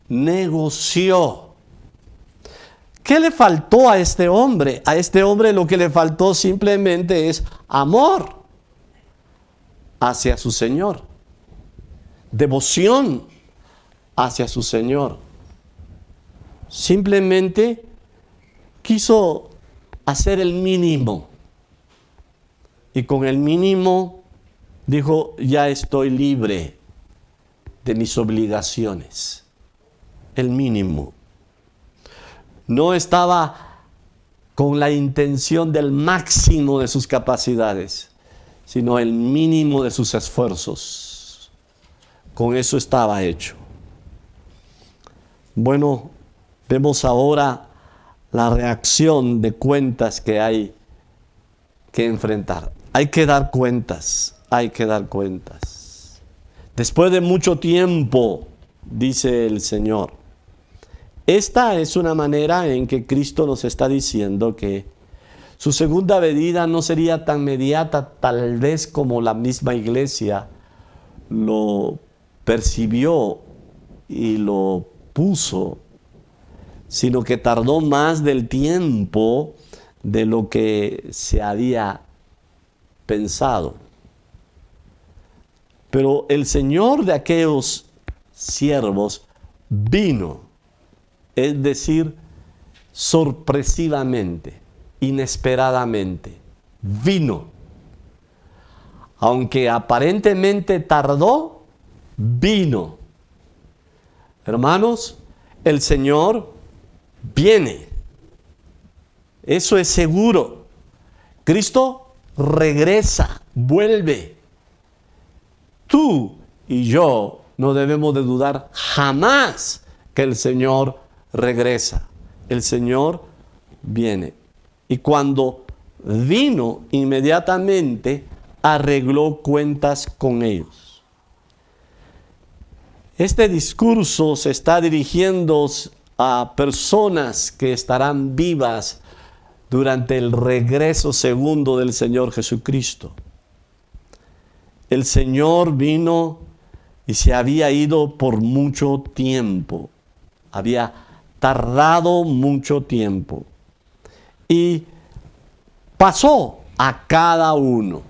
negoció. ¿Qué le faltó a este hombre? A este hombre lo que le faltó simplemente es amor hacia su Señor, devoción hacia su Señor. Simplemente quiso hacer el mínimo. Y con el mínimo dijo, ya estoy libre de mis obligaciones. El mínimo. No estaba con la intención del máximo de sus capacidades, sino el mínimo de sus esfuerzos. Con eso estaba hecho. Bueno, vemos ahora la reacción de cuentas que hay que enfrentar. Hay que dar cuentas, hay que dar cuentas. Después de mucho tiempo, dice el Señor. Esta es una manera en que Cristo nos está diciendo que su segunda venida no sería tan inmediata, tal vez como la misma iglesia lo percibió y lo puso, sino que tardó más del tiempo de lo que se había pensado. Pero el Señor de aquellos siervos vino, es decir, sorpresivamente, inesperadamente, vino. Aunque aparentemente tardó, vino. Hermanos, el Señor viene. Eso es seguro. Cristo regresa, vuelve. Tú y yo no debemos de dudar jamás que el Señor regresa. El Señor viene. Y cuando vino, inmediatamente arregló cuentas con ellos. Este discurso se está dirigiendo a personas que estarán vivas durante el regreso segundo del Señor Jesucristo. El Señor vino y se había ido por mucho tiempo. Había tardado mucho tiempo. Y pasó a cada uno.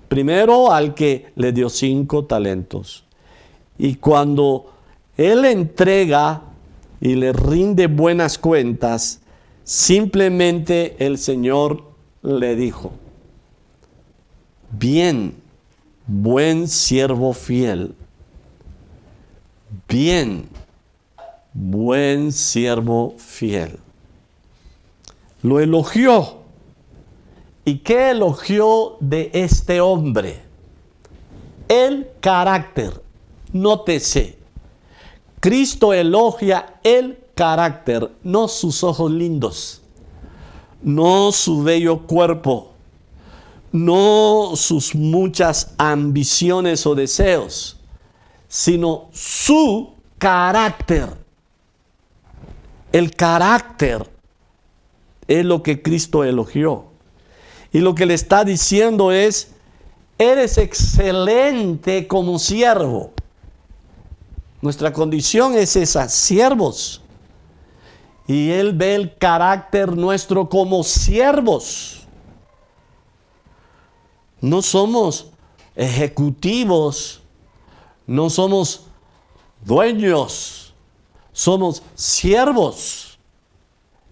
Primero al que le dio 5 talentos. Y cuando Él entrega y le rinde buenas cuentas, simplemente el Señor le dijo, bien, buen siervo fiel. Bien, buen siervo fiel. Lo elogió. ¿Y qué elogió de este hombre? El carácter. Nótese, Cristo elogia el carácter, no sus ojos lindos, no su bello cuerpo, no sus muchas ambiciones o deseos, sino su carácter. El carácter es lo que Cristo elogió. Y lo que le está diciendo es, eres excelente como siervo. Nuestra condición es esa, siervos. Y Él ve el carácter nuestro como siervos. No somos ejecutivos, no somos dueños, somos siervos.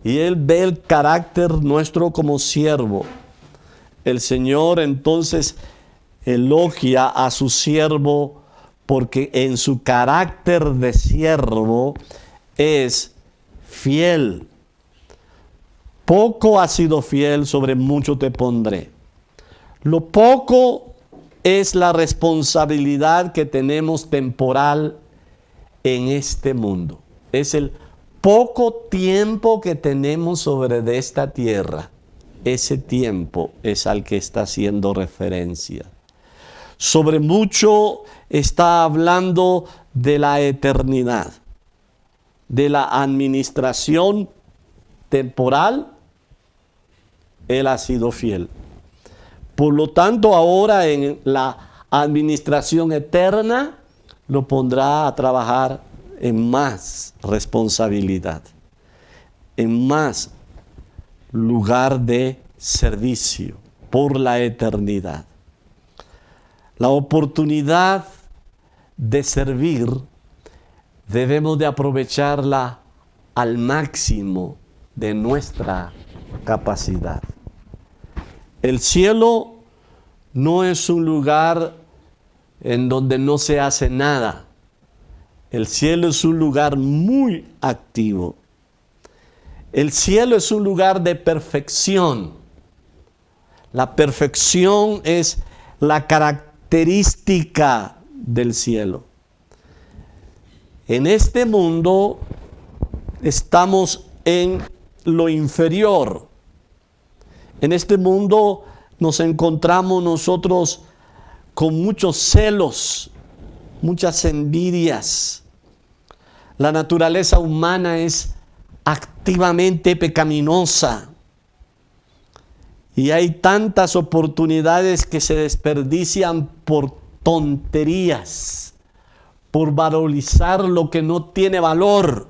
Y Él ve el carácter nuestro como siervo. El Señor entonces elogia a su siervo porque en su carácter de siervo es fiel. Poco has sido fiel, sobre mucho te pondré. Lo poco es la responsabilidad que tenemos temporal en este mundo. Es el poco tiempo que tenemos sobre de esta tierra, ese tiempo es al que está haciendo referencia. Sobre mucho está hablando de la eternidad, de la administración temporal. Él ha sido fiel. Por lo tanto, ahora en la administración eterna lo pondrá a trabajar en más responsabilidad, en más lugar de servicio por la eternidad. La oportunidad de servir debemos de aprovecharla al máximo de nuestra capacidad. El cielo no es un lugar en donde no se hace nada. El cielo es un lugar muy activo. El cielo es un lugar de perfección. La perfección es la característica del cielo. En este mundo estamos en lo inferior. En este mundo nos encontramos nosotros con muchos celos, muchas envidias. La naturaleza humana es activamente pecaminosa. Y hay tantas oportunidades que se desperdician por tonterías, por valorizar lo que no tiene valor,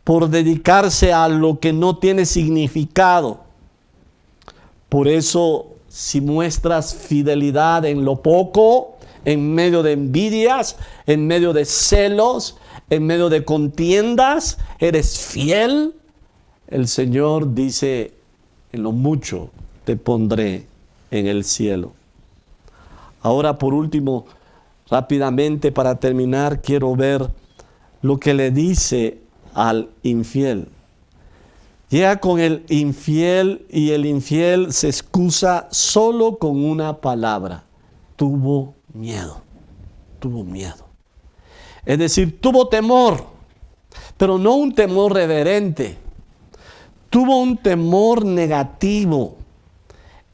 por dedicarse a lo que no tiene significado. Por eso, si muestras fidelidad en lo poco, en medio de envidias, en medio de celos, en medio de contiendas, eres fiel, el Señor dice, en lo mucho te pondré en el cielo. Ahora, por último, rápidamente para terminar, quiero ver lo que le dice al infiel. Llega con el infiel y el infiel se excusa solo con una palabra. Tuvo miedo. Tuvo miedo. Es decir, tuvo temor, pero no un temor reverente. Tuvo un temor negativo.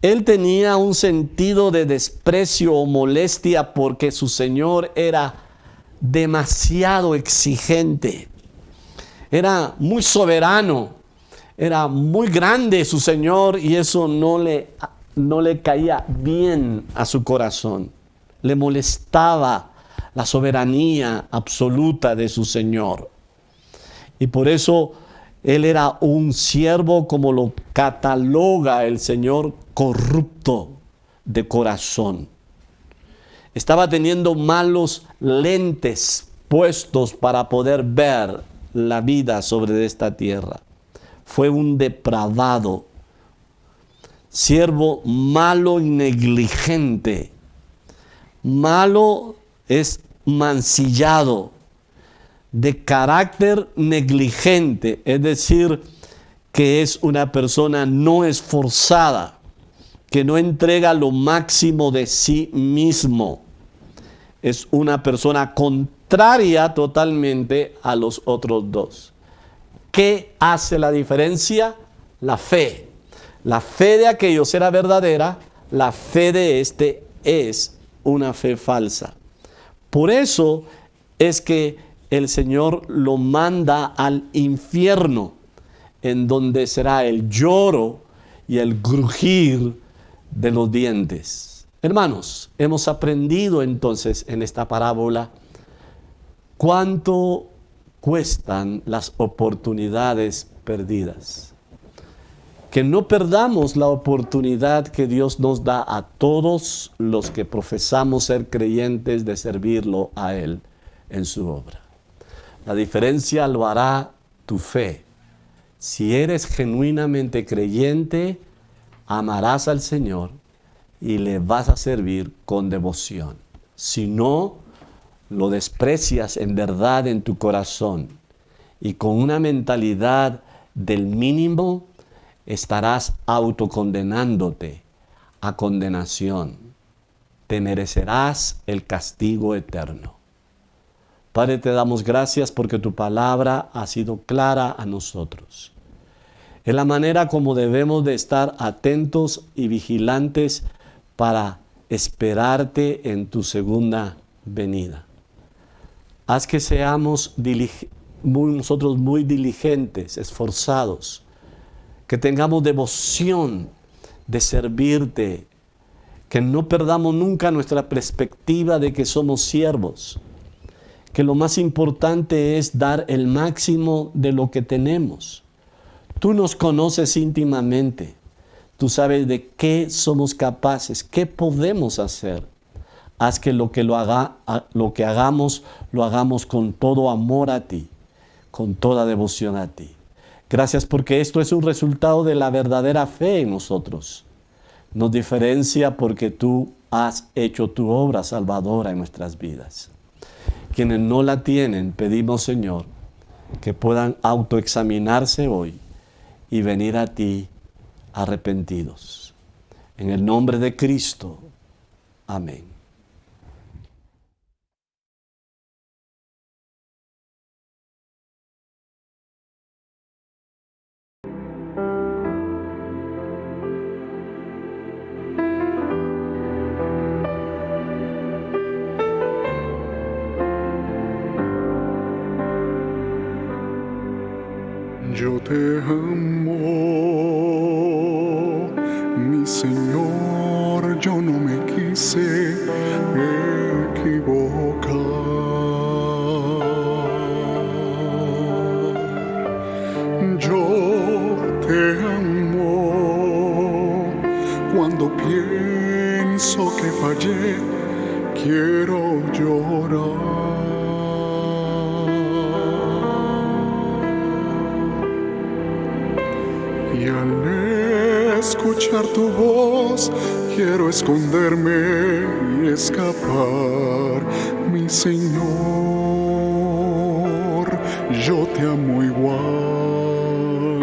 Él tenía un sentido de desprecio o molestia porque su Señor era demasiado exigente. Era muy soberano. Era muy grande su Señor y eso no le caía bien a su corazón. Le molestaba la soberanía absoluta de su Señor. Y por eso él era un siervo, como lo cataloga el Señor, corrupto de corazón. Estaba teniendo malos lentes puestos para poder ver la vida sobre esta tierra. Fue un depravado, siervo malo y negligente. Malo es mancillado, de carácter negligente, es decir, que es una persona no esforzada, que no entrega lo máximo de sí mismo. Es una persona contraria totalmente a los otros dos. ¿Qué hace la diferencia? La fe. La fe de aquellos era verdadera, la fe de este es una fe falsa. Por eso es que el Señor lo manda al infierno, en donde será el lloro y el crujir de los dientes. Hermanos, hemos aprendido entonces en esta parábola cuánto cuestan las oportunidades perdidas. Que no perdamos la oportunidad que Dios nos da a todos los que profesamos ser creyentes de servirlo a Él en su obra. La diferencia lo hará tu fe. Si eres genuinamente creyente, amarás al Señor y le vas a servir con devoción. Si no, lo desprecias en verdad en tu corazón y con una mentalidad del mínimo, estarás autocondenándote a condenación. Te merecerás el castigo eterno. Padre, te damos gracias porque tu palabra ha sido clara a nosotros. Es la manera como debemos de estar atentos y vigilantes para esperarte en tu segunda venida. Haz que seamos nosotros muy diligentes, esforzados, que tengamos devoción de servirte, que no perdamos nunca nuestra perspectiva de que somos siervos, que lo más importante es dar el máximo de lo que tenemos. Tú nos conoces íntimamente, tú sabes de qué somos capaces, qué podemos hacer. Haz que lo que hagamos, lo hagamos con todo amor a ti, con toda devoción a ti. Gracias porque esto es un resultado de la verdadera fe en nosotros. Nos diferencia porque tú has hecho tu obra salvadora en nuestras vidas. Quienes no la tienen, pedimos, Señor, que puedan autoexaminarse hoy y venir a ti arrepentidos. En el nombre de Cristo. Amén. Yo te amo, mi Señor, yo no me quise equivocar. Yo te amo, cuando pienso que fallé, quiero llorar. Y al escuchar tu voz, quiero esconderme y escapar. Mi Señor, yo te amo igual.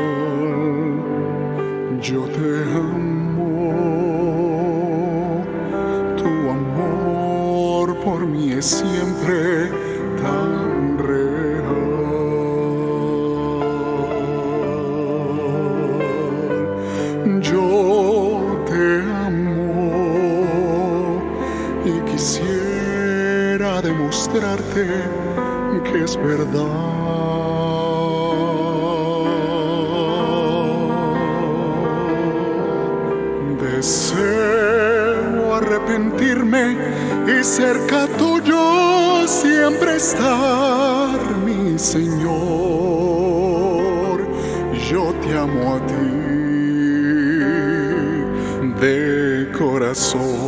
Yo te amo. Tu amor por mí es siempre tan real. Yo te amo y quisiera demostrarte que es verdad. Deseo arrepentirme y cerca tuyo siempre estar, mi Señor. Yo te amo a ti de corazón.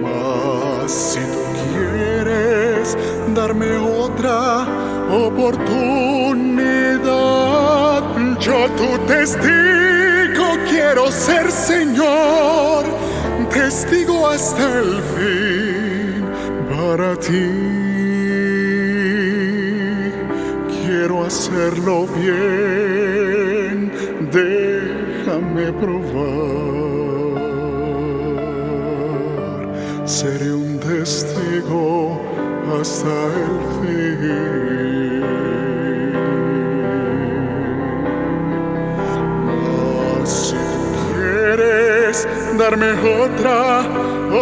Mas si tú quieres darme otra oportunidad, yo tu testigo quiero ser, Señor, testigo hasta el fin para ti. Quiero hacerlo bien, déjame probar. Seré un testigo hasta el fin. Mas si tú quieres darme otra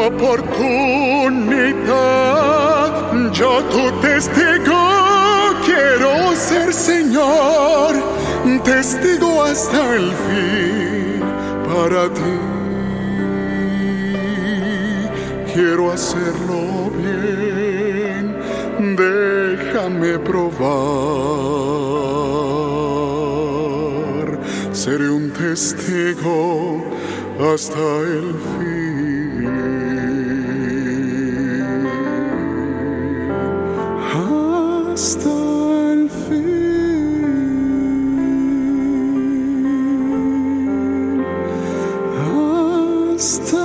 oportunidad, yo tu testigo quiero ser, Señor, testigo hasta el fin para ti. Quiero hacerlo bien, déjame probar. Seré un testigo hasta el fin. Hasta el fin. Hasta